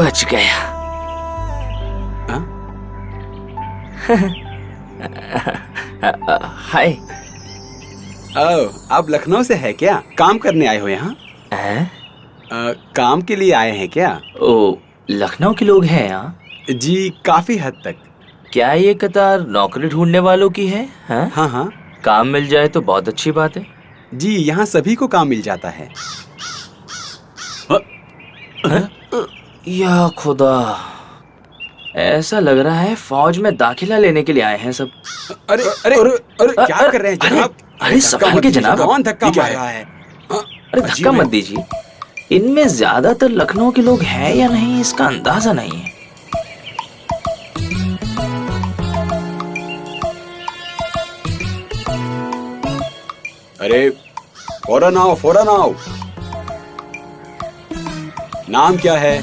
बच गया। हाय। आप लखनऊ से है क्या? काम करने आए हो यहाँ? काम के लिए आए हैं क्या? ओ, लखनऊ के लोग हैं यहाँ? जी, काफी हद तक। क्या ये कतार नौकरी ढूंढने वालों की है? हाँ हाँ। काम मिल जाए तो बहुत अच्छी बात है। जी, यहाँ सभी को काम मिल जाता है। या खुदा, ऐसा लग रहा है फौज में दाखिला लेने के लिए आए हैं सब। अरे अरे अरे, अरे क्या कर रहे हैं जनाब? अरे संभाल के जनाब। कौन धक्का मार रहा है? अरे धक्का मत दीजिए। इनमें ज्यादातर लखनऊ के लोग हैं या नहीं इसका अंदाजा नहीं है। अरे फौरन आओ, फौरन आओ। नाम क्या है?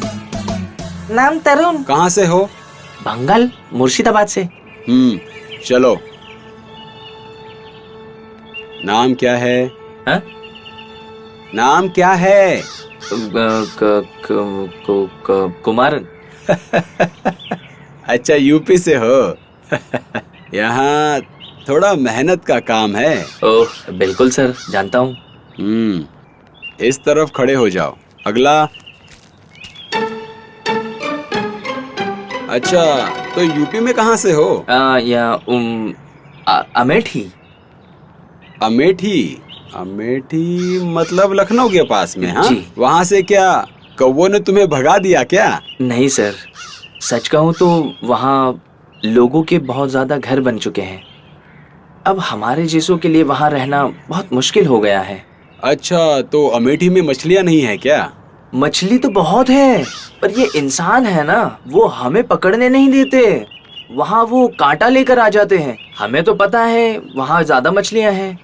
नाम तरुण। कहाँ से हो? बंगाल, मुर्शिदाबाद से। चलो। नाम क्या है? हा? नाम क्या है? कुमारन। अच्छा, यूपी से हो? यहाँ थोड़ा मेहनत का काम है। ओह बिल्कुल सर, जानता हूँ। इस तरफ खड़े हो जाओ। अगला। अच्छा, तो यूपी में कहाँ से हो? अमेठी। अमेठी? अमेठी मतलब लखनऊ के पास में? हाँ जी। वहाँ से क्या कौवों ने तुम्हें भगा दिया क्या? नहीं सर, सच कहूँ तो वहाँ लोगों के बहुत ज्यादा घर बन चुके हैं। अब हमारे जैसों के लिए वहाँ रहना बहुत मुश्किल हो गया है। अच्छा, तो अमेठी में मछलियाँ नहीं है क्या? मछली तो बहुत है, पर ये इंसान है ना, वो हमें पकड़ने नहीं देते। वहाँ वो कांटा लेकर आ जाते हैं। हमें तो पता है वहाँ ज्यादा मछलियाँ हैं,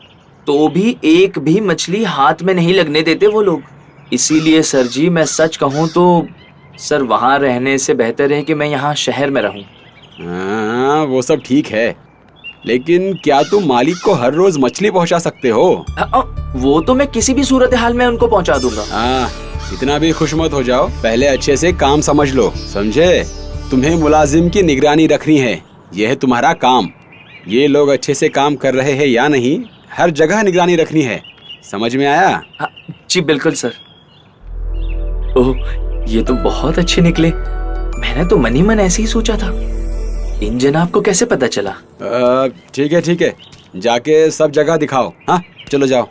तो भी एक भी मछली हाथ में नहीं लगने देते वो लोग। इसीलिए सर जी, मैं सच कहूँ तो सर वहाँ रहने से बेहतर है कि मैं यहाँ शहर में रहूँ। हाँ, वो सब ठीक है, लेकिन क्या तुम मालिक को हर रोज मछली पहुँचा सकते हो? वो तो मैं किसी भी सूरत हाल में उनको पहुँचा दूंगा। हाँ, इतना भी खुश मत हो जाओ। पहले अच्छे से काम समझ लो, समझे? तुम्हें मुलाजिम की निगरानी रखनी है, यह है तुम्हारा काम। ये लोग अच्छे से काम कर रहे हैं या नहीं, हर जगह निगरानी रखनी है। समझ में आया? जी बिल्कुल सर। ओह, ये तो बहुत अच्छे निकले। मैंने तो मन ही मन ऐसे ही सोचा था। इन जनाब को कैसे पता चला? ठीक है ठीक है, जाके सब जगह दिखाओ। हाँ चलो जाओ।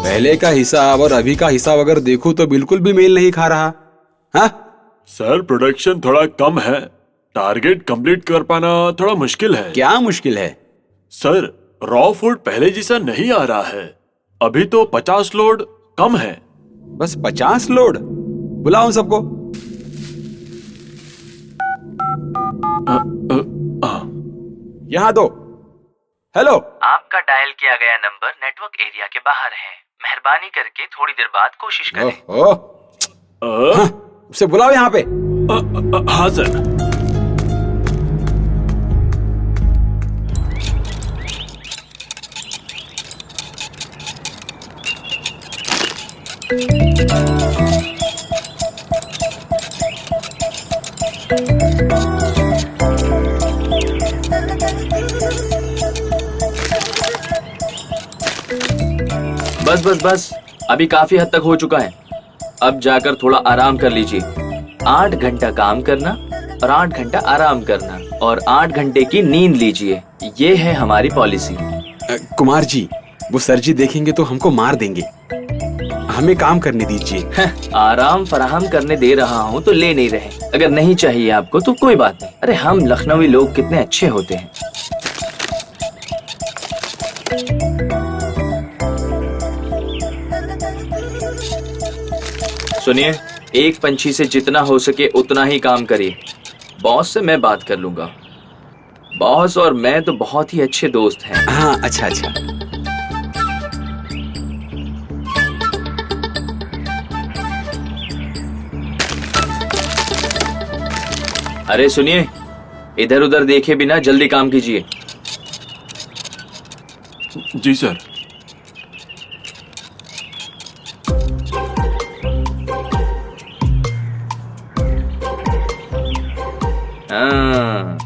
पहले का हिसाब और अभी का हिसाब अगर देखूं तो बिल्कुल भी मेल नहीं खा रहा। हाँ सर, प्रोडक्शन थोड़ा कम है, टारगेट कंप्लीट कर पाना थोड़ा मुश्किल है। क्या मुश्किल है? सर, रॉ फूड पहले जैसा नहीं आ रहा है। अभी तो 50 लोड कम है। बस 50 लोड? बुलाओ सबको। यहाँ दो। हेलो, आपका डायल किया गया नंबर नेटवर्क एरिया के बाहर है। मेहरबानी करके थोड़ी देर बाद कोशिश करें। हाँ, उसे बुलाओ यहाँ पे। हाँ सर। बस बस बस, अभी काफी हद तक हो चुका है। अब जाकर थोड़ा आराम कर लीजिए। 8 घंटा काम करना और 8 घंटा आराम करना और 8 घंटे की नींद लीजिए। ये है हमारी पॉलिसी। कुमार जी, वो सर जी देखेंगे तो हमको मार देंगे। हमें काम करने दीजिए। आराम फराहम करने दे रहा हूँ तो ले नहीं रहे। अगर नहीं चाहिए आपको तो कोई बात नहीं। अरे हम लखनवी लोग कितने अच्छे होते हैं। सुनिए, एक पंछी से जितना हो सके उतना ही काम करिए। बॉस से मैं बात कर लूंगा। बॉस और मैं तो बहुत ही अच्छे दोस्त हैं। हाँ, अच्छा अच्छा। अरे सुनिए, इधर उधर देखे बिना जल्दी काम कीजिए। जी सर। हाँ।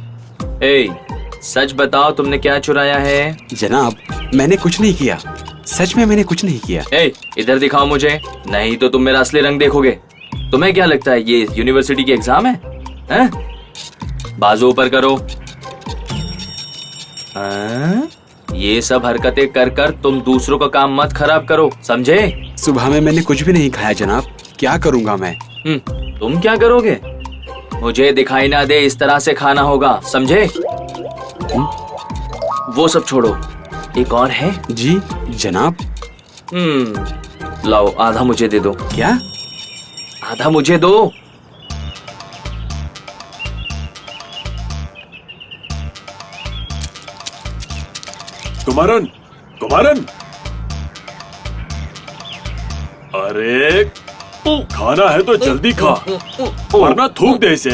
ए, सच बताओ तुमने क्या चुराया है? जनाब, मैंने कुछ नहीं किया। सच में मैंने कुछ नहीं किया। ए, इधर दिखाओ मुझे, नहीं तो तुम मेरा असली रंग देखोगे। तुम्हें क्या लगता है ये यूनिवर्सिटी की एग्जाम है? हैं? बाजू ऊपर करो। हाँ? ये सब हरकतें कर कर तुम दूसरों का काम मत खराब करो, समझे? सुबह में मैंने कुछ भी नहीं खाया जनाब। क्या करूंगा मैं? तुम क्या करोगे? मुझे दिखाई ना दे इस तरह से खाना होगा, समझे? वो सब छोड़ो, एक और है। जी जनाब। लाओ, आधा मुझे दे दो। क्या? आधा मुझे दो। कुमारन, कुमारन, अरे खाना है तो जल्दी खा, वरना थूक दे इसे।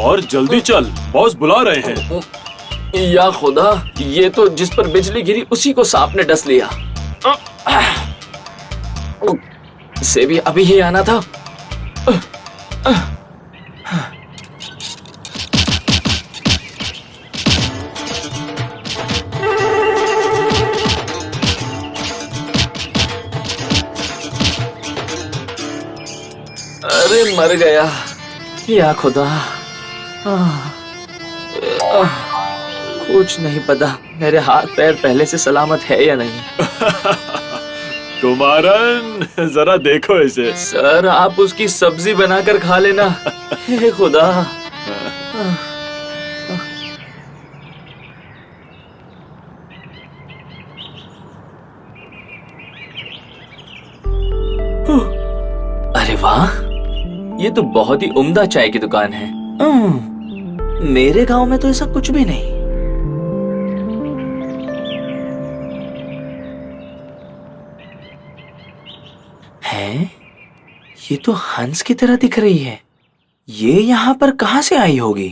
और जल्दी चल, बॉस बुला रहे हैं। या खुदा, ये तो जिस पर बिजली गिरी उसी को सांप ने डस लिया। इसे भी अभी ही आना था। अरे मर गया। या खुदा, कुछ नहीं पता मेरे हाथ पैर पहले से सलामत है या नहीं। कुमारन, जरा देखो इसे। सर, आप उसकी सब्जी बनाकर खा लेना। हे खुदा। अरे वाह, ये तो बहुत ही उम्दा चाय की दुकान है। मेरे गांव में तो ऐसा कुछ भी नहीं। है? ये तो हंस की तरह दिख रही है। ये यहाँ पर कहाँ से आई होगी?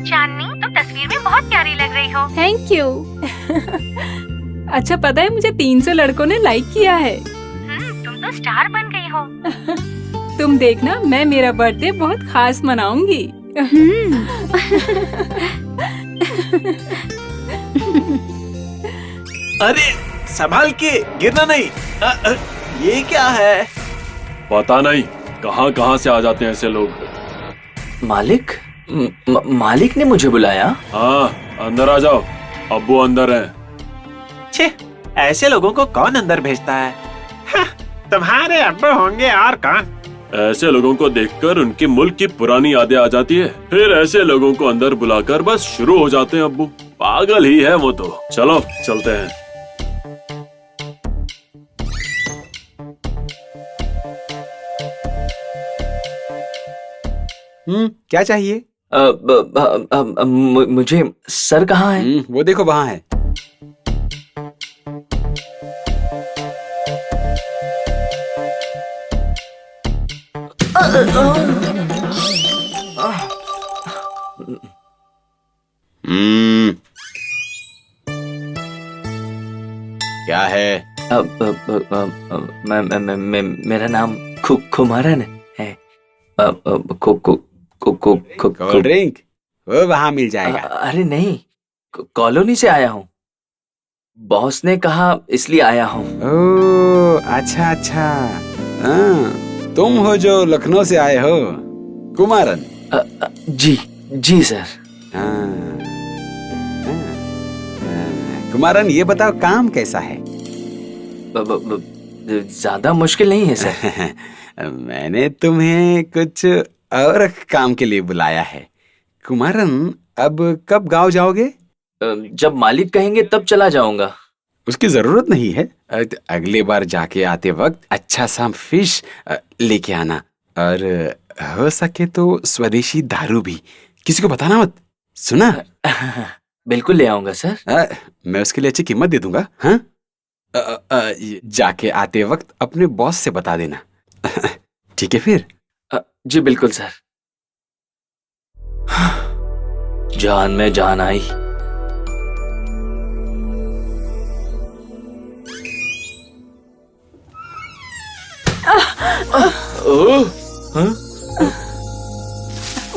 चांदनी, तुम तस्वीर में बहुत प्यारी लग रही हो। Thank you. अच्छा, पता है मुझे 300 लड़कों ने लाइक किया है। तुम तो स्टार बन गई हो। तुम देखना, मैं मेरा बर्थडे बहुत खास मनाऊंगी। अरे संभाल के, गिरना नहीं। ये क्या है? पता नहीं कहाँ कहाँ से आ जाते हैं ऐसे लोग। मालिक, मालिक ने मुझे बुलाया। हाँ, अंदर आ जाओ, अब्बू अंदर हैं। छे, ऐसे लोगों को कौन अंदर भेजता है? हाँ, तुम्हारे अब्बू होंगे और कौन? ऐसे लोगों को देखकर उनके मुल्क की पुरानी यादें आ जाती है। फिर ऐसे लोगों को अंदर बुलाकर बस शुरू हो जाते हैं अब्बू। पागल ही है वो तो। चलो चलते हैं। क्या चाहिए? मुझे सर कहाँ है? वो देखो वहाँ है। क्या है? मेरा नाम कुमारन है। कोल्ड ड्रिंक वो वहां मिल जाएगा। अरे नहीं, कॉलोनी से आया हूँ। बॉस ने कहा इसलिए आया हूँ। ओह अच्छा अच्छा, तुम हो जो लखनऊ से आए हो, कुमारन? जी जी सर। कुमारन ये बताओ काम कैसा है? ज्यादा मुश्किल नहीं है सर। मैंने तुम्हें कुछ और काम के लिए बुलाया है। कुमारन अब कब गांव जाओगे? जब मालिक कहेंगे तब चला जाऊंगा। उसकी जरूरत नहीं है। अगली बार जाके आते वक्त अच्छा सा फिश लेके आना, और हो सके तो स्वदेशी दारू भी। किसी को बताना मत, सुना? बिल्कुल ले आऊंगा सर। मैं उसके लिए अच्छी कीमत दे दूंगा। हाँ, जाके आते वक्त अपने बॉस से बता देना। ठीक है फिर? जी बिल्कुल सर। जान में जान आई।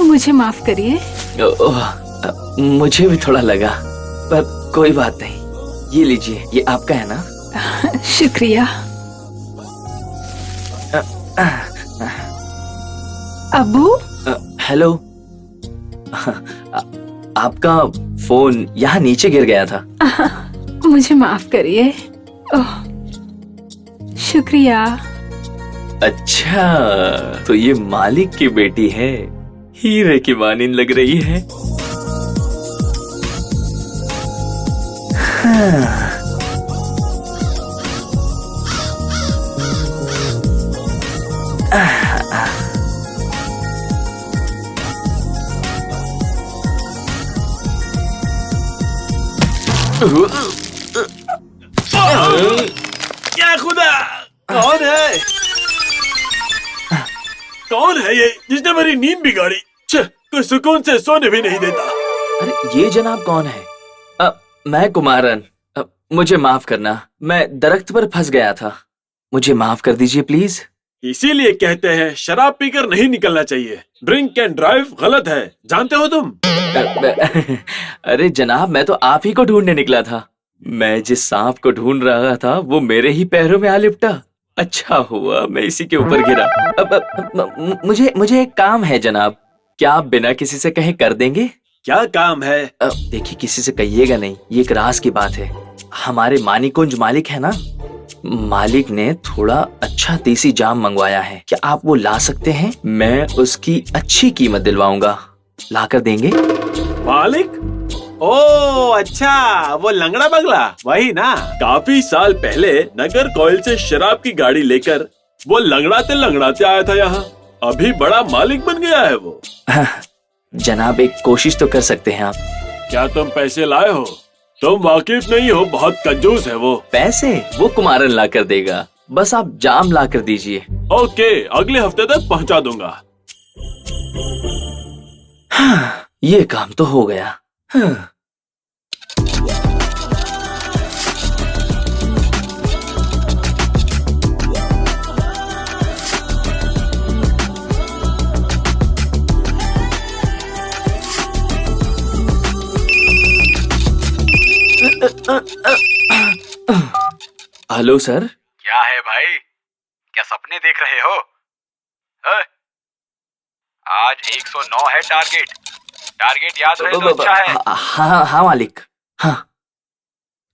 मुझे माफ करिए। मुझे भी थोड़ा लगा, पर कोई बात नहीं। ये लीजिए, ये आपका है ना? शुक्रिया। अब्बू? हेलो। आपका फोन यहाँ नीचे गिर गया था। मुझे माफ करिए। ओह, शुक्रिया। अच्छा, तो ये मालिक की बेटी है। हीरे की मानिन लग रही है। हाँ। क्या खुदा, कौन है? कौन है ये जिसने मेरी नींद बिगाड़ी? कोई सुकून से सोने भी नहीं देता। अरे ये जनाब कौन है? मैं कुमारन। मुझे माफ करना, मैं दरख्त पर फंस गया था। मुझे माफ कर दीजिए प्लीज। इसीलिए कहते हैं शराब पीकर नहीं निकलना चाहिए। ड्रिंक एंड ड्राइव गलत है, जानते हो तुम? अरे जनाब, मैं तो आप ही को ढूंढने निकला था। मैं जिस सांप को ढूंढ रहा था वो मेरे ही पैरों में आ लिपटा। अच्छा हुआ मैं इसी के ऊपर गिरा। मुझे एक काम है जनाब, क्या आप बिना किसी से कहे कर देंगे? क्या काम है? देखिए, किसी से कहिएगा नहीं, ये एक राज की बात है। हमारे मानिकुंज मालिक है ना, मालिक ने थोड़ा अच्छा देसी जाम मंगवाया है। क्या आप वो ला सकते हैं? मैं उसकी अच्छी कीमत दिलवाऊंगा। ला कर देंगे? मालिक? ओह अच्छा, वो लंगड़ा बगला वही ना? काफी साल पहले नगर कोयल से शराब की गाड़ी लेकर वो लंगड़ाते आया था यहाँ। अभी बड़ा मालिक बन गया है वो। जनाब, एक कोशिश तो कर सकते हैं आप। क्या तुम पैसे लाए हो? तुम वाकिफ नहीं हो, बहुत कंजूस है वो। पैसे वो कुमारन ला कर देगा, बस आप जाम ला कर दीजिए। ओके, अगले हफ्ते तक पहुँचा दूंगा। हाँ, ये काम तो हो गया। हाँ। Hello sir. क्या है भाई, क्या सपने देख रहे हो? आज 109 है टारगेट याद रहे तो अच्छा है। हाँ मालिक, हाँ।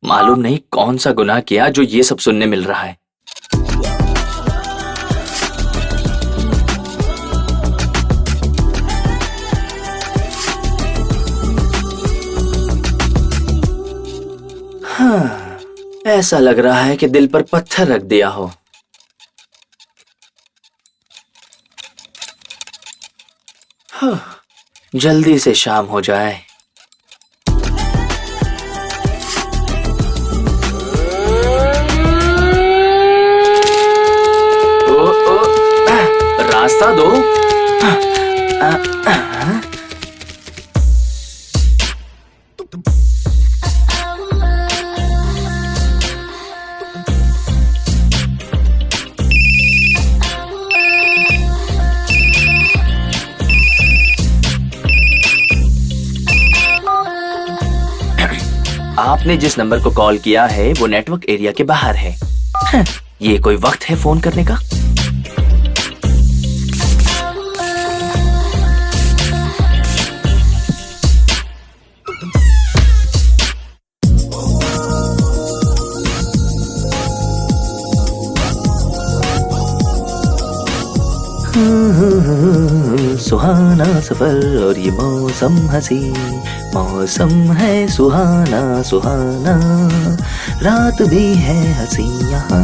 मालूम नहीं कौन सा गुनाह किया जो ये सब सुनने मिल रहा है। हाँ, ऐसा लग रहा है कि दिल पर पत्थर रख दिया हो। हाँ, जल्दी से शाम हो जाए। रास्ता दो। आपने जिस नंबर को कॉल किया है वो नेटवर्क एरिया के बाहर है। ये कोई वक्त है फोन करने का? सुहाना सफर और ये मौसम हंसी, मौसम है सुहाना सुहाना, रात भी है हंसी यहाँ।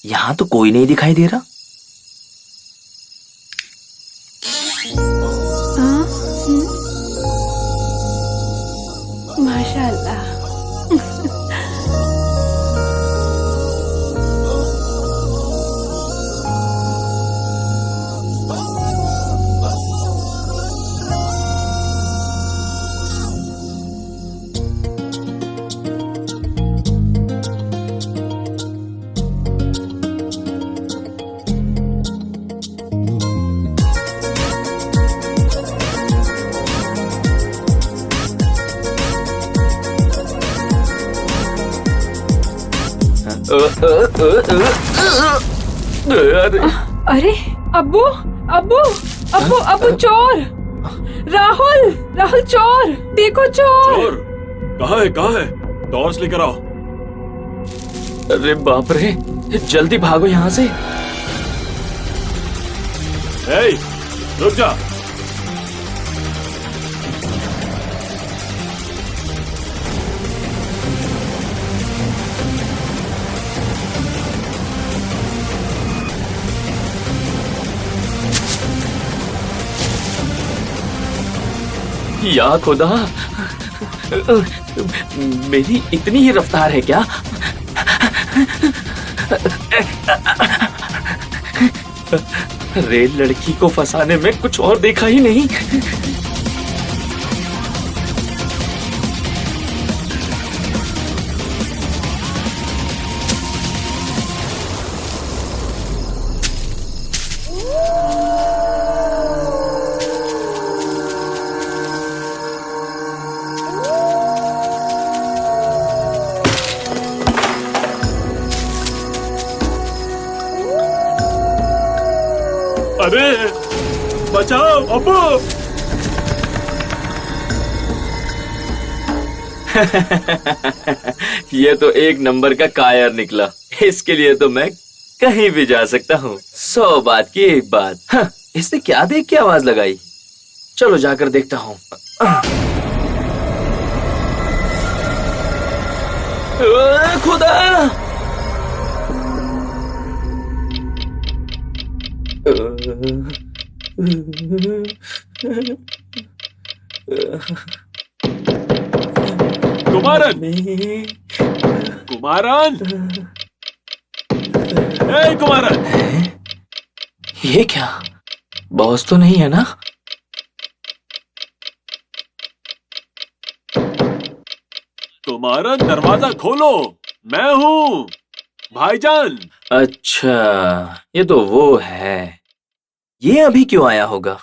यहाँ तो कोई नहीं दिखाई दे रहा। माशाल्लाह। अरे अरे अब्बू अब्बू अब्बू अब्बू चोर! राहुल राहुल चोर! देखो चोर! और कहाँ है टॉर्च लेकर आओ। अरे बाप रे, जल्दी भागो यहाँ से। ए, रुक जा। या खुदा, मेरी इतनी ही रफ्तार है क्या? रेल लड़की को फंसाने में कुछ और देखा ही नहीं। अरे बचाओ अब्बू। ये तो एक नंबर का कायर निकला। इसके लिए तो मैं कहीं भी जा सकता हूँ। 100 बात की एक बात। हाँ, इसने क्या देख के आवाज लगाई? चलो जाकर देखता हूँ। खुदा! कुमारन, कुमारन, ए कुमारन! ये क्या? बॉस तो नहीं है ना? कुमारन, दरवाजा खोलो, मैं हूँ भाईजान। अच्छा, ये तो वो है। ये अभी क्यों आया होगा?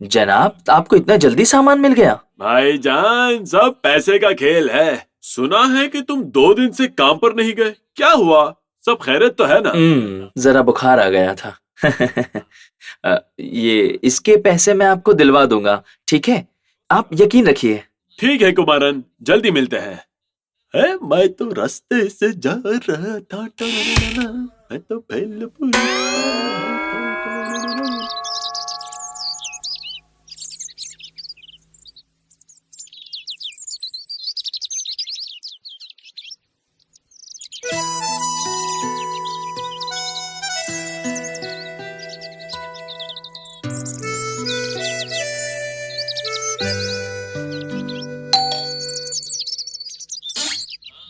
जनाब, आपको इतना जल्दी सामान मिल गया? भाईजान, सब पैसे का खेल है। सुना है कि तुम 2 दिन से काम पर नहीं गए, क्या हुआ? सब खैरियत तो है ना? जरा बुखार आ गया था। ये इसके पैसे मैं आपको दिलवा दूंगा, ठीक है? आप यकीन रखिए। ठीक है कुमारन, जल्दी मिलते हैं। मैं तो रास्ते से जा रहा था, मैं तो भेलपुर।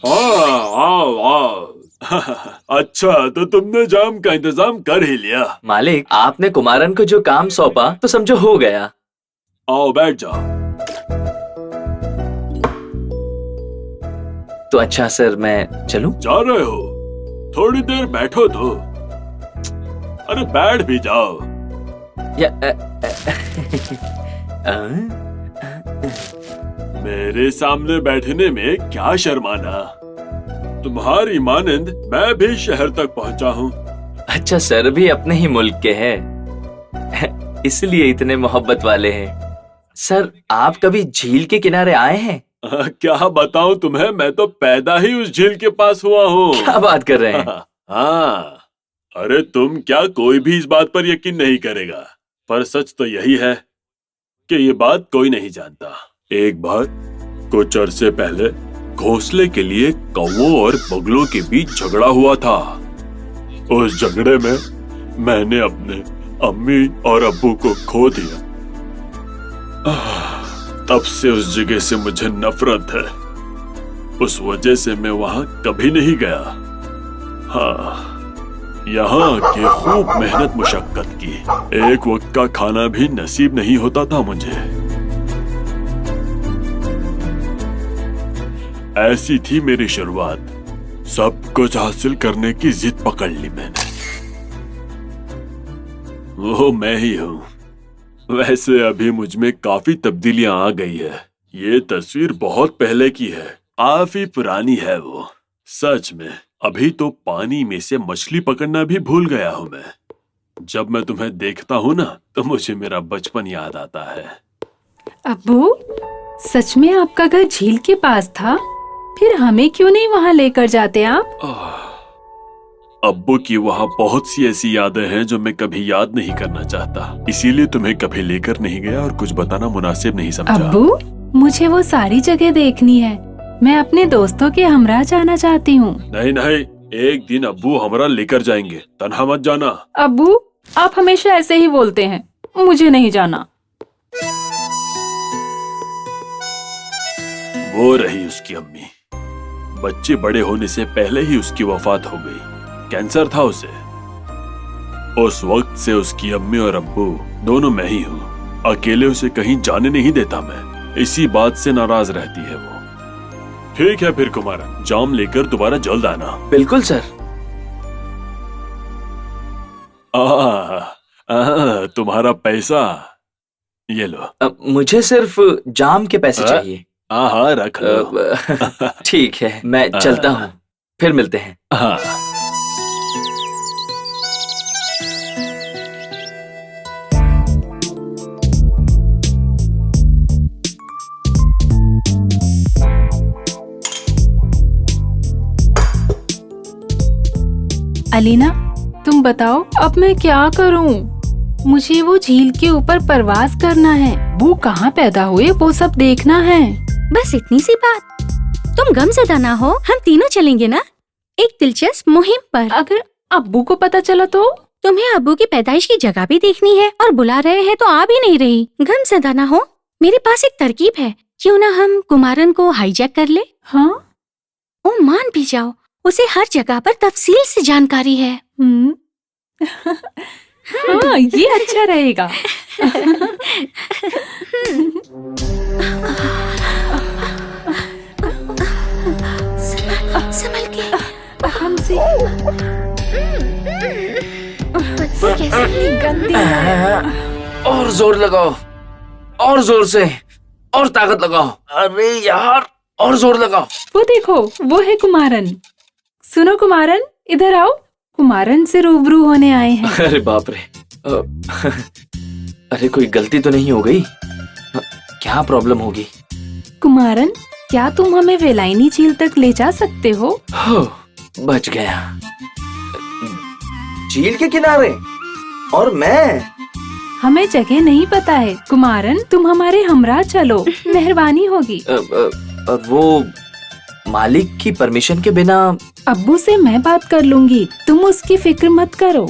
हाँ, आओ वाह अच्छा, तो तुमने जाम का इंतजाम कर ही लिया। मालिक, आपने कुमारन को जो काम सौंपा तो समझो हो गया। आओ बैठ जाओ। तो अच्छा सर, मैं चलूं? जा रहे हो? थोड़ी देर बैठो तो। अरे बैठ भी जाओ। या मेरे सामने बैठने में क्या शर्माना। तुम्हारी मानंद मैं भी शहर तक पहुंचा हूँ। अच्छा सर भी अपने ही मुल्क के हैं इसलिए इतने मोहब्बत वाले हैं। सर आप कभी झील के किनारे आए हैं? क्या बताऊं तुम्हें, मैं तो पैदा ही उस झील के पास हुआ हूँ। क्या बात कर रहे हैं? हाँ, अरे तुम क्या, कोई भी इस बात पर यकीन नहीं करेगा, पर सच तो यही है कि ये बात कोई नहीं जानता। एक बार कुछ अरसे पहले घोंसले के लिए कौवों और बगुलों के बीच झगड़ा हुआ था। उस झगड़े में मैंने अपने अम्मी और अब्बू को खो दिया। तब से उस जगह से मुझे नफरत है। उस वजह से मैं वहां कभी नहीं गया। हाँ, यहाँ आके खूब मेहनत मुशक्कत की। एक वक्त का खाना भी नसीब नहीं होता था मुझे। ऐसी थी मेरी शुरुआत। सब कुछ हासिल करने की जिद पकड़ ली मैंने। वो मैं ही हूँ। वैसे अभी मुझ में काफी तब्दीलियां आ गई है। ये तस्वीर बहुत पहले की है, काफी पुरानी है वो। सच में अभी तो पानी में से मछली पकड़ना भी भूल गया हूँ मैं। जब मैं तुम्हें देखता हूँ ना तो मुझे मेरा बचपन याद आता है। अब्बू, सच में आपका घर झील के पास था? फिर हमें क्यों नहीं वहाँ लेकर जाते आप? अब्बू की वहाँ बहुत सी ऐसी यादें हैं जो मैं कभी याद नहीं करना चाहता, इसीलिए तुम्हें कभी लेकर नहीं गया और कुछ बताना मुनासिब नहीं समझा। अब्बू, मुझे वो सारी जगह देखनी है। मैं अपने दोस्तों के हमरा जाना चाहती हूँ। नहीं नहीं, एक दिन अब्बू हमरा लेकर जाएंगे, तन्हा मत जाना। अब्बू, आप हमेशा ऐसे ही बोलते हैं, मुझे नहीं जाना। वो रही उसकी अम्मी। बच्चे बड़े होने से पहले ही उसकी वफात हो गई। कैंसर था उसे। उस वक्त से उसकी अम्मी और अब्बू दोनों मैं ही हूँ। अकेले उसे कहीं जाने नहीं देता मैं। इसी बात से नाराज रहती है वो। ठीक है फिर कुमार, जाम लेकर दोबारा जल्द आना। बिल्कुल सर। तुम्हारा पैसा ये लो। मुझे सिर्फ जाम के पैसे चाहिए। हाँ रख लो। ठीक है, मैं चलता हूँ, फिर मिलते हैं। हाँ। अलीना, तुम बताओ अब मैं क्या करूं? मुझे वो झील के ऊपर परवाज करना है। वो कहाँ पैदा हुए वो सब देखना है। बस इतनी सी बात। तुम गमज़दा ना हो, हम तीनों चलेंगे ना एक दिलचस्प मुहिम पर। अगर अब्बू को पता चला तो? तुम्हें अब्बू की पैदाइश की जगह भी देखनी है और बुला रहे हैं तो आ भी नहीं रही। गमज़दा ना हो, मेरे पास एक तरकीब है। क्यों ना हम कुमारन को हाईजैक कर ले? हाँ? ओ मान भी जाओ, उसे हर जगह पर तफसील से जानकारी है। हाँ, ये अच्छा रहेगा। संभल के। हमसे कैसे गंदी। और जोर लगाओ, और जोर से, और ताकत लगाओ। अरे यार, और जोर लगाओ। वो देखो, वो है कुमारन। सुनो कुमारन, इधर आओ। कुमारन से रूबरू होने आए हैं। अरे बाप रे। अरे कोई गलती तो नहीं हो गई? क्या प्रॉब्लम होगी? कुमारन, क्या तुम हमें वेलाइनी झील तक ले जा सकते हो? बच गया। झील के किनारे? और मैं? हमें जगह नहीं पता है कुमारन, तुम हमारे हमरा चलो, मेहरबानी होगी। वो मालिक की परमिशन के बिना? अब्बू से मैं बात कर लूंगी, तुम उसकी फिक्र मत करो।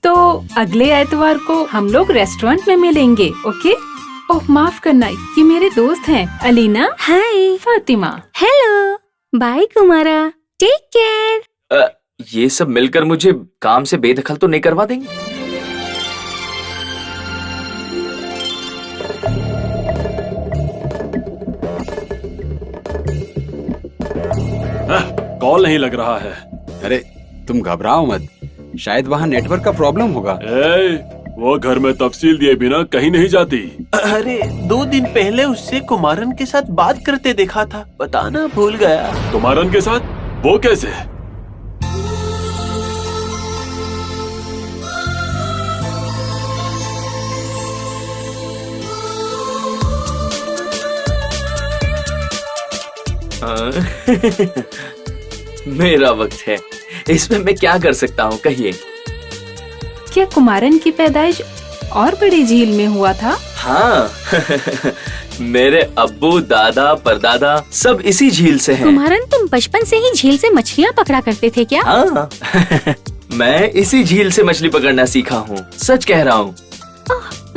तो अगले एतवार को हम लोग रेस्टोरेंट में मिलेंगे, ओके? ओह माफ करना, ये मेरे दोस्त हैं, Alina, hi, Fatima. Hello, bye Kumara. Take care. ये सब मिलकर मुझे काम से बेदखल तो नहीं करवा देंगे? कॉल नहीं लग रहा है। अरे तुम घबराओ मत, शायद वहाँ नेटवर्क का प्रॉब्लम होगा। वो घर में तफसील दिए बिना कहीं नहीं जाती। अरे 2 दिन पहले उससे कुमारन के साथ बात करते देखा था, बताना भूल गया। कुमारन के साथ? वो कैसे? मेरा वक्त है, इसमें मैं क्या कर सकता हूँ, कहिए। क्या कुमारन की पैदाइश और बड़ी झील में हुआ था? हाँ। मेरे अब्बू, दादा, परदादा सब इसी झील से हैं। कुमारन, तुम बचपन से ही झील से मछलियाँ पकड़ा करते थे क्या? हाँ। मैं इसी झील से मछली पकड़ना सीखा हूँ, सच कह रहा हूँ।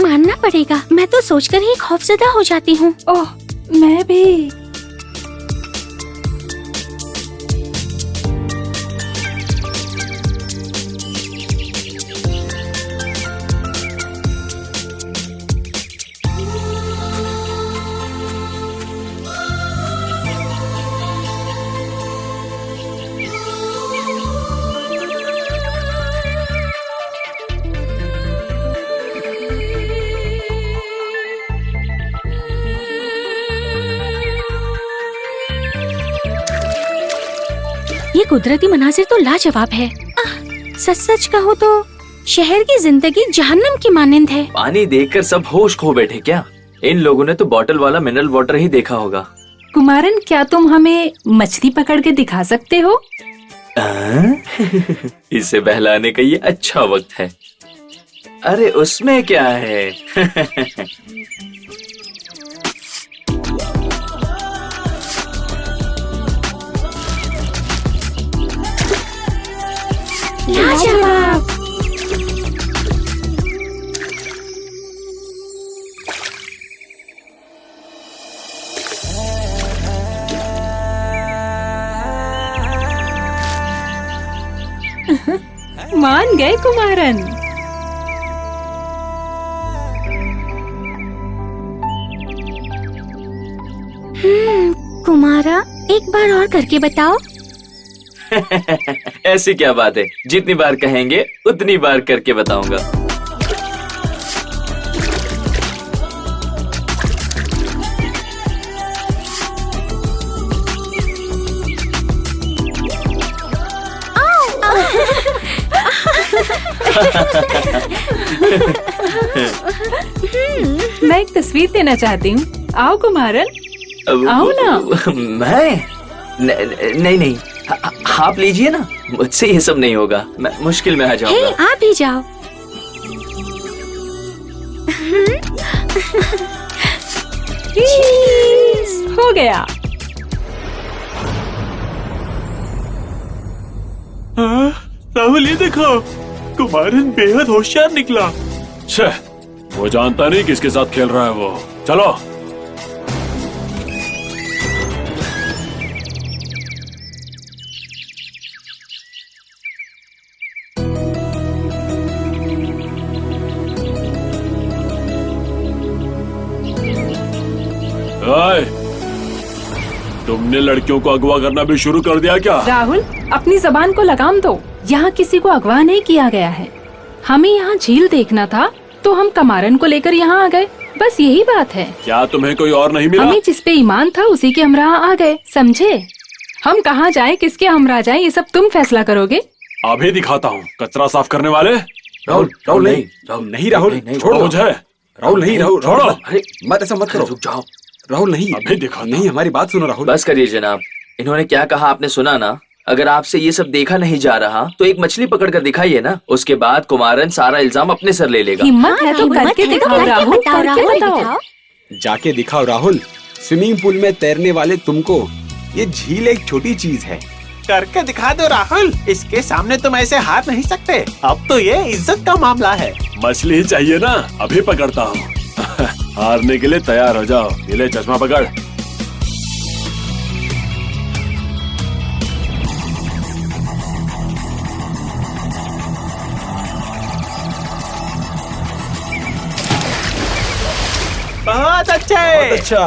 मानना पड़ेगा, मैं तो सोचकर ही खौफजदा हो जाती हूँ। ओह, मैं भी। ये कुदरती मनाजिर तो लाजवाब है। सच सच कहो तो शहर की जिंदगी जहन्नम की मानिंद है। पानी देखकर सब होश खो बैठे क्या? इन लोगों ने तो बॉटल वाला मिनरल वाटर ही देखा होगा। कुमारन, क्या तुम हमें मछली पकड़ के दिखा सकते हो? इसे बहलाने का ये अच्छा वक्त है। अरे उसमें क्या है? लाजवाब। मान गए कुमारन। कुमारा, एक बार और करके बताओ। ऐसी क्या बात है, जितनी बार कहेंगे उतनी बार करके बताऊंगा। मैं एक तस्वीर देना चाहती हूँ। आओ कुमारन, आओ ना। नहीं नहीं, आप लीजिए ना, मुझसे ये सब नहीं होगा, मैं मुश्किल में आ जाऊंगा। आप भी जाओ। हो गया। राहुल, ये देखो, कुमारन बेहद होशियार निकला। छह, वो जानता नहीं किसके साथ खेल रहा है वो। चलो। ओए, तुमने लड़कियों को अगवा करना भी शुरू कर दिया क्या? राहुल, अपनी जबान को लगाम दो। यहाँ किसी को अगवा नहीं किया गया है। हमें यहाँ झील देखना था तो हम कुमारन को लेकर यहाँ आ गए, बस यही बात है। क्या तुम्हें कोई और नहीं मिला? हमें जिस पे ईमान था उसी के हमरा आ गए, समझे? हम कहाँ जाएं, किसके हमरा जाएं, ये सब तुम फैसला करोगे। अभी दिखाता हूँ कचरा साफ करने वाले। राहुल, राहुल नहीं, राहुल छोड़ो मुझे। राहुल नहीं, राहुल छोड़ो। अरे मत ऐसा मत करो। रुक जाओ। राहुल नहीं, अभी दिखाता नहीं, हमारी बात सुनो राहुल। बस करिए जनाब, इन्होंने क्या कहा आपने सुना ना? अगर आपसे ये सब देखा नहीं जा रहा तो एक मछली पकड़ कर दिखाइए ना, उसके बाद कुमारन सारा इल्जाम अपने सर ले लेगा। हिम्मत है तो करके दिखाओ राहुल, करके बताओ। जाके दिखाओ राहुल। स्विमिंग पूल में तैरने वाले तुमको ये झील एक छोटी चीज है। करके दिखा दो राहुल, इसके सामने तुम ऐसे हार नहीं सकते। अब तो ये इज्जत का मामला है। मछली ही चाहिए ना, अभी पकड़ता हूँ। हारने के लिए तैयार हो जाओ। ये ले चश्मा पकड़। बहुत अच्छा।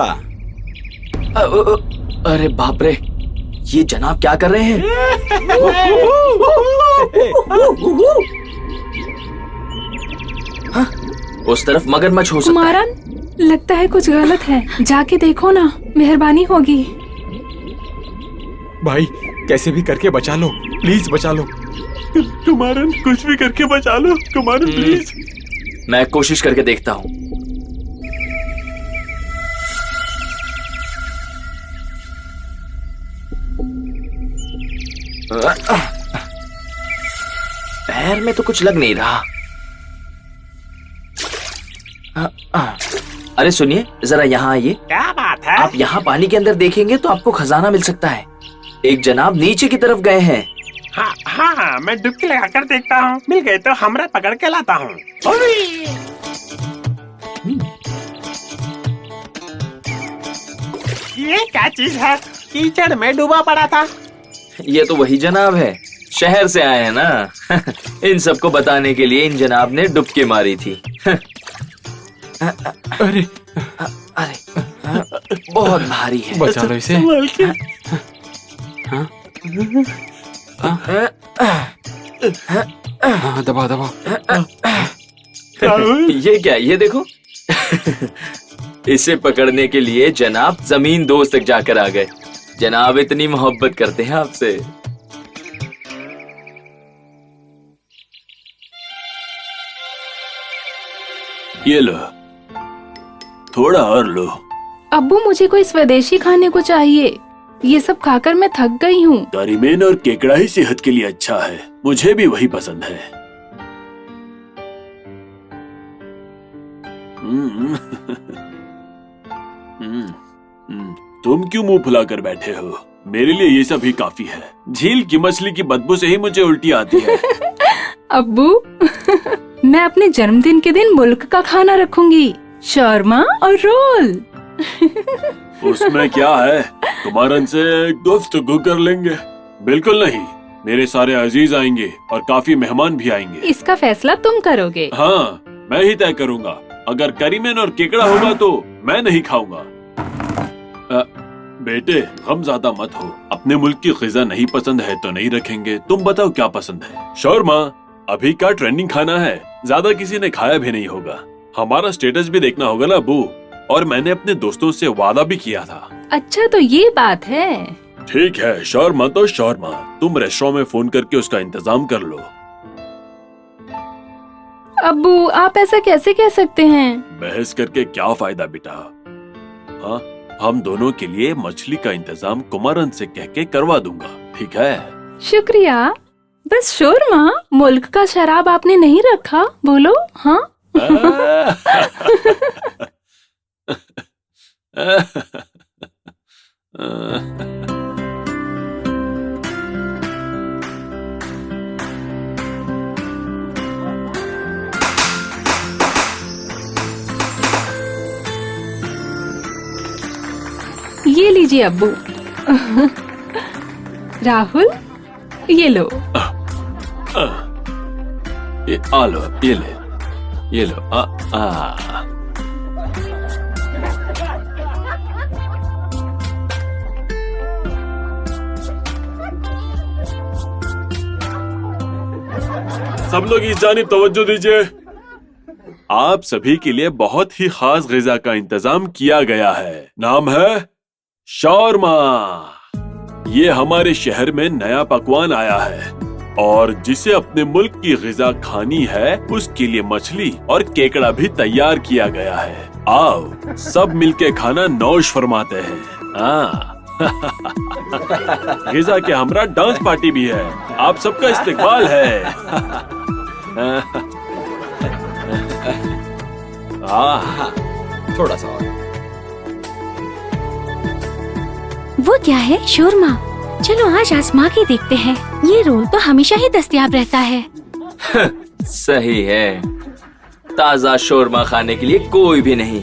अरे बाप रे, ये जनाब क्या कर रहे हैं? हाँ, उस तरफ मगरमच्छ हो सकता है। कुमारन, लगता है कुछ गलत है, जाके देखो ना, मेहरबानी होगी। भाई कैसे भी करके बचा लो, प्लीज बचा लो। कुमारन कुछ भी करके बचा लो, कुमारन प्लीज। मैं कोशिश करके देखता हूँ। पैर में तो कुछ लग नहीं रहा। अरे सुनिए, जरा यहाँ आइए। क्या बात है? आप यहाँ पानी के अंदर देखेंगे तो आपको खजाना मिल सकता है। एक जनाब नीचे की तरफ गए हैं। हाँ हाँ, मैं डुबकी लगाकर देखता हूँ, मिल गए तो हमरा पकड़ के लाता हूँ। ये क्या चीज है? कीचड़ में डूबा पड़ा था। ये तो वही जनाब है, शहर से आए हैं ना। इन सबको बताने के लिए इन जनाब ने डुबकी मारी थी। अरे अरे बहुत भारी है। बचा लो इसे। हाँ, दबा दबा। ये क्या, ये देखो। इसे पकड़ने के लिए जनाब जमीन दोस्त तक जाकर आ गए। जनाब इतनी मोहब्बत करते हैं आपसे। ये लो, थोड़ा और लो। अब्बू, मुझे कोई स्वदेशी खाने को चाहिए, ये सब खाकर मैं थक गई हूँ। करीमेन और केकड़ा ही सेहत के लिए अच्छा है, मुझे भी वही पसंद है। तुम क्यों मुंह फुलाकर बैठे हो? मेरे लिए ये सब ही काफी है। झील की मछली की बदबू से ही मुझे उल्टी आती है। अब्बू, मैं अपने जन्मदिन के दिन मुल्क का खाना रखूंगी, शौरमा और रोल। उसमें क्या है, कुमारन से गुफ्तगू कर लेंगे। बिल्कुल नहीं, मेरे सारे अजीज आएंगे और काफी मेहमान भी आएंगे। इसका फैसला तुम करोगे? हाँ, मैं ही तय करूंगा। अगर करीमेन और केकड़ा होगा तो मैं नहीं खाऊंगा। बेटे, हम ज्यादा मत हो। अपने मुल्क की ग़िज़ा नहीं पसंद है तो नहीं रखेंगे। तुम बताओ क्या पसंद है? शौरमा अभी का ट्रेंडिंग खाना है, ज्यादा किसी ने खाया भी नहीं होगा। हमारा स्टेटस भी देखना होगा ना अबू, और मैंने अपने दोस्तों से वादा भी किया था। अच्छा, तो ये बात है। ठीक है, शौरमा तो शौरमा। तुम रेस्टोरेंट में फोन करके उसका इंतजाम कर लो। अब्बू, आप ऐसा कैसे कह सकते हैं? बहस करके क्या फायदा बेटा। हाँ, हम दोनों के लिए मछली का इंतजाम कुमारन से कह के करवा दूंगा, ठीक है? शुक्रिया। बस शौरमा, मुल्क का शराब आपने नहीं रखा, बोलो हाँ। ये लीजिए अब्बू। राहुल, ये लो। ये आ लो, ये ले, ये लो। आ। सब लोग इस जानिब तवज्जो दीजिए। आप सभी के लिए बहुत ही खास ग़िज़ा का इंतजाम किया गया है। नाम है शौरमा। ये हमारे शहर में नया पकवान आया है और जिसे अपने मुल्क की ग़िज़ा खानी है उसके लिए मछली और केकड़ा भी तैयार किया गया है। आओ सब मिलके खाना नौश फरमाते हैं। ग़िज़ा के हमरा डांस पार्टी भी है, आप सबका इस्तकबाल है। थोड़ा सा और। वो क्या है? शौरमा। चलो आज आजमा के देखते हैं। ये रोल तो हमेशा ही दस्तयाब रहता है। सही है, ताजा शौरमा खाने के लिए कोई भी नहीं,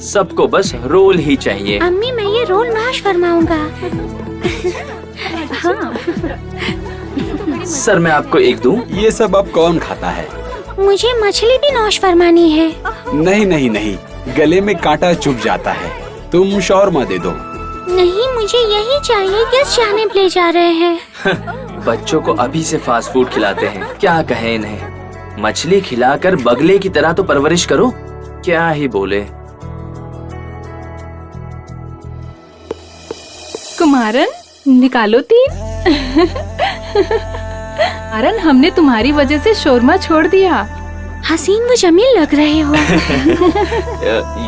सबको बस रोल ही चाहिए। अम्मी, मैं ये रोल नौश फरमाऊंगा। हाँ। सर, मैं आपको एक दूं? ये सब अब कौन खाता है? मुझे मछली भी नौश फरमानी है। नहीं नहीं नहीं, गले में कांटा चुभ जाता है। तुम शौरमा दे दो। नहीं, मुझे यही चाहिए। किस जानिब ले जा रहे हैं? बच्चों को अभी से फास्ट फूड खिलाते हैं, क्या कहें इन्हें। मछली खिलाकर बगले की तरह तो परवरिश करो, क्या ही बोले। कुमारन, निकालो 3। कुमारन, हमने तुम्हारी वजह से शोरमा छोड़ दिया। हसीन व जमील लग रहे हो।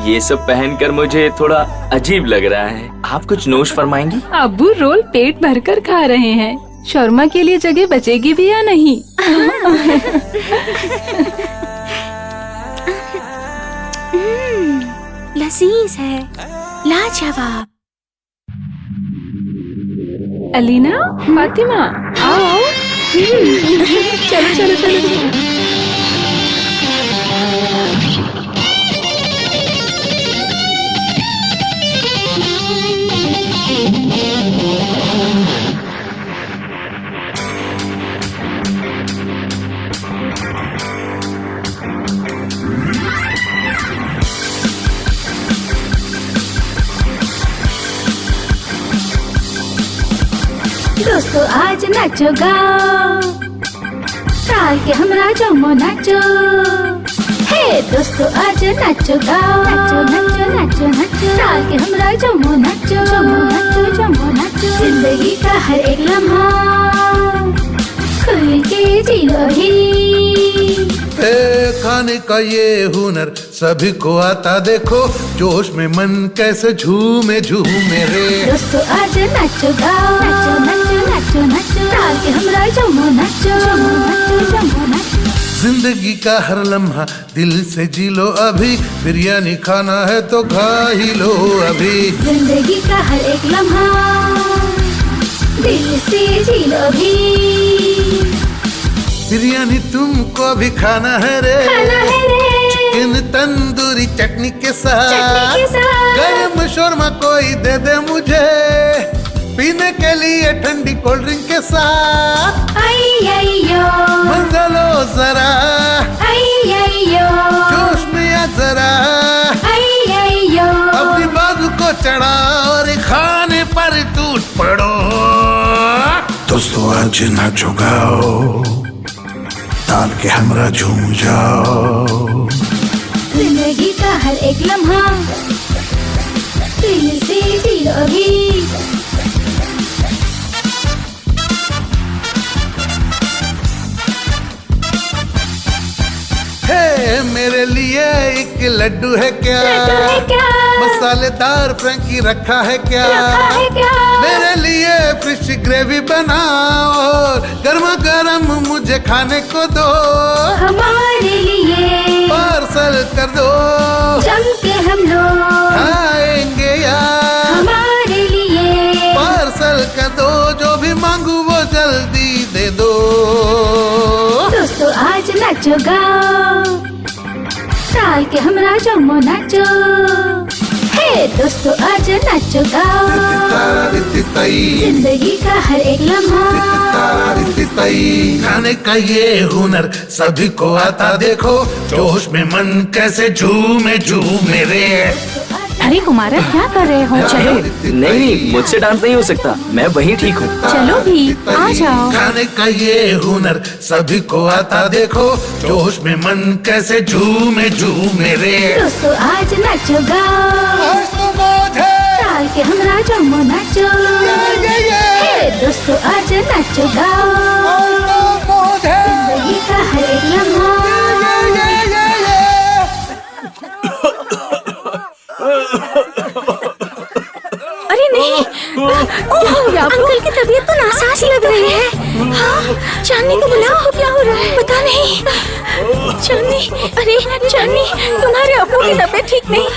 ये सब पहनकर मुझे थोड़ा अजीब लग रहा है। आप कुछ नोश फरमाएंगी? अब्बू रोल पेट भरकर खा रहे हैं। शोरमा के लिए जगह बचेगी भी या नहीं? लजीज है, लाजवाब। अलीना, फातिमा, आओ। चलो चलो चलो। दोस्तों आज नाचो गाओ, ताल के हमरा जमो नाचो। हे दोस्तों आज नाचो गाओ, नाचो नाचो नाचो नाचो, ताल के हमरा जमो नाचो, जमो नाचो जमो नाचो। जिंदगी का हर एक लम्हा खुल के जी लो ही। खाने का ये हुनर सभी को आता, देखो जोश में मन कैसे झूमे झूमे रे। दोस्तों आज नाचो गाओ, नाचो नाचो नाचो नाचो, ताल के हमरा जमो नाचो, जमो नाचो जमो नाचो। जिंदगी का हर लम्हा दिल से जी लो अभी, बिरयानी खाना है तो खा ही लो अभी। जिंदगी का हर एक लम्हा दिल से जी लो भी। बिरयानी तुमको भी खाना है रे, खाना है रे। चिकन तंदूरी चटनी के साथ, गरम शोरमा कोई दे दे मुझे, पीने के लिए ठंडी कोल्ड ड्रिंक के साथ। आई आई यो, मजा लो जरा, आई आई यो, जोश में आ जरा, आई आई यो। अपनी बाजू को चढ़ा और खाने पर टूट पड़ो। दोस्तों आज नाचो गाओ, ताल के हमरा झूम जाओ। जिंदगी का हर एक लम्हा दिल से जी लो भी। हे मेरे लिए एक लड्डू है क्या? लड्डू है क्या? मसालेदार फ्रैंकी रखा है क्या? रखा है क्या? मेरे लिए फिश ग्रेवी बनाओ, गर्मा गर्म मुझे खाने को दो। हमारे लिए पार्सल कर दो, जम के हम लोग खाएंगे यार। हमारे लिए पार्सल कर दो, जो भी मांगू वो जल्दी दे दो। दोस्तों आज नाचो गाओ, ताल के हमरा जमो नाचो। हे दोस्तों आज नाचो गाओ, जिंदगी का हर एक लम्हा। खाने का ये हुनर सभी को आता, देखो जोश में मन कैसे झूमे झूमे रे। अरे कुमारन, क्या कर रहे हो? चलो नहीं, मुझसे डांस नहीं हो सकता, मैं वही ठीक हूँ। चलो भी, आ जाओ। खाने का ये हुनर सभी को आता, देखो जोश में मन कैसे झूमे झूमे रे। दोस्तों आज नाचो गाओ, ताल के हमरा जमो नाचो। हे दोस्तों आज नाचो गाओ, जिंदगी का हर एक लम्हा। अरे नहीं, अंकल की तबीयत तो नासाज लग रही है। हाँ, चांदनी को बुलाओ, क्या हो रहा है? पता नहीं। चांदनी, अरे चांदनी, तुम्हारे अब्बू की तबीयत ठीक नहीं।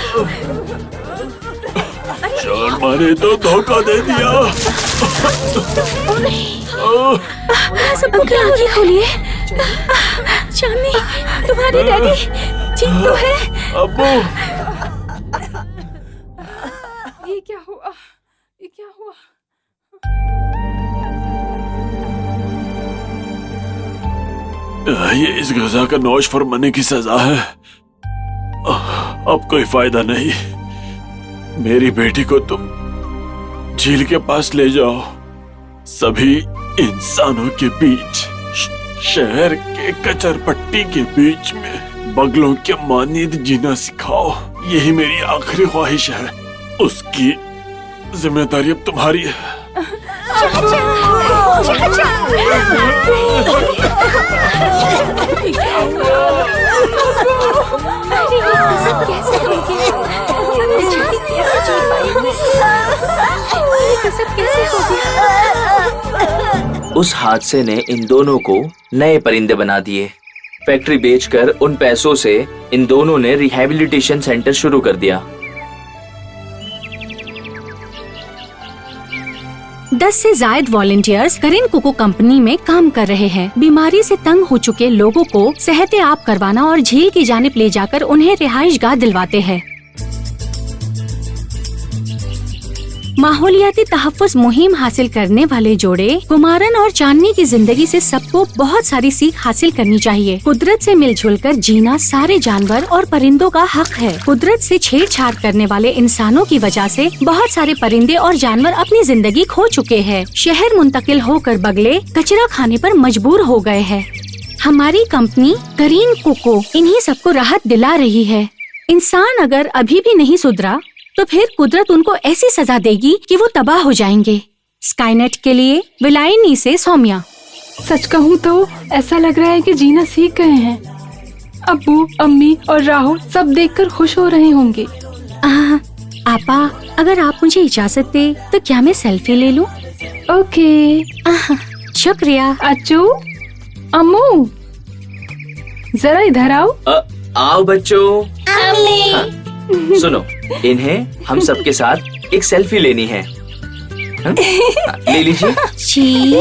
शर्मा ने तो धोखा दे दिया। सबको क्या हो गया? खोलिए। चांदनी, तुम्हारे डैडी ठीक तो है? अब्बू, ये क्या हुआ? ये क्या हुआ? ये इस गजा का नौश फरमाने की सजा है। अब कोई फायदा नहीं। मेरी बेटी को तुम झील के पास ले जाओ, सभी इंसानों के बीच, शहर के कचरपट्टी के बीच में बगलों के मानिंद जीना सिखाओ। यही मेरी आखिरी ख्वाहिश है। उसकी जिम्मेदारी अब तुम्हारी है। उस हादसे ने इन दोनों को नए परिंदे बना दिए। फैक्ट्री बेचकर उन पैसों से इन दोनों ने रिहैबिलिटेशन सेंटर शुरू कर दिया। 10 से ज्यादा वॉलंटियर्स करीन कुकू कंपनी में काम कर रहे हैं। बीमारी से तंग हो चुके लोगों को सेहत-याब करवाना और झील की जानिब ले जाकर उन्हें रिहाइशगाह दिलवाते हैं। माहौलियाती तहफ्फुज़ मुहिम हासिल करने वाले जोड़े कुमारन और चांदनी की जिंदगी से सबको बहुत सारी सीख हासिल करनी चाहिए। कुदरत से मिलजुल कर जीना सारे जानवर और परिंदों का हक है। कुदरत से छेड़छाड़ करने वाले इंसानों की वजह से बहुत सारे परिंदे और जानवर अपनी जिंदगी खो चुके हैं। शहर मुंतकिल होकर बगले कचरा खाने पर मजबूर हो गए हैं। हमारी कंपनी करीन कुकू इन्हीं सबको राहत दिला रही है। इंसान अगर अभी भी नहीं सुधरा तो फिर कुदरत उनको ऐसी सजा देगी कि वो तबाह हो जाएंगे। स्काईनेट के लिए विलायनी से सौम्या। सच कहूँ तो ऐसा लग रहा है कि जीना सीख गए हैं। अब्बू, अम्मी और राहुल सब देखकर खुश हो रहे होंगे। आपा, अगर आप मुझे इजाजत दे तो क्या मैं सेल्फी ले लूं? ओके। शुक्रिया। अच्चू, अम्मू, जरा इधर आओ। आओ बच्चों। हाँ, सुनो, इन्हें हम सबके साथ एक सेल्फी लेनी है। हाँ? ले लीजिए। चीज।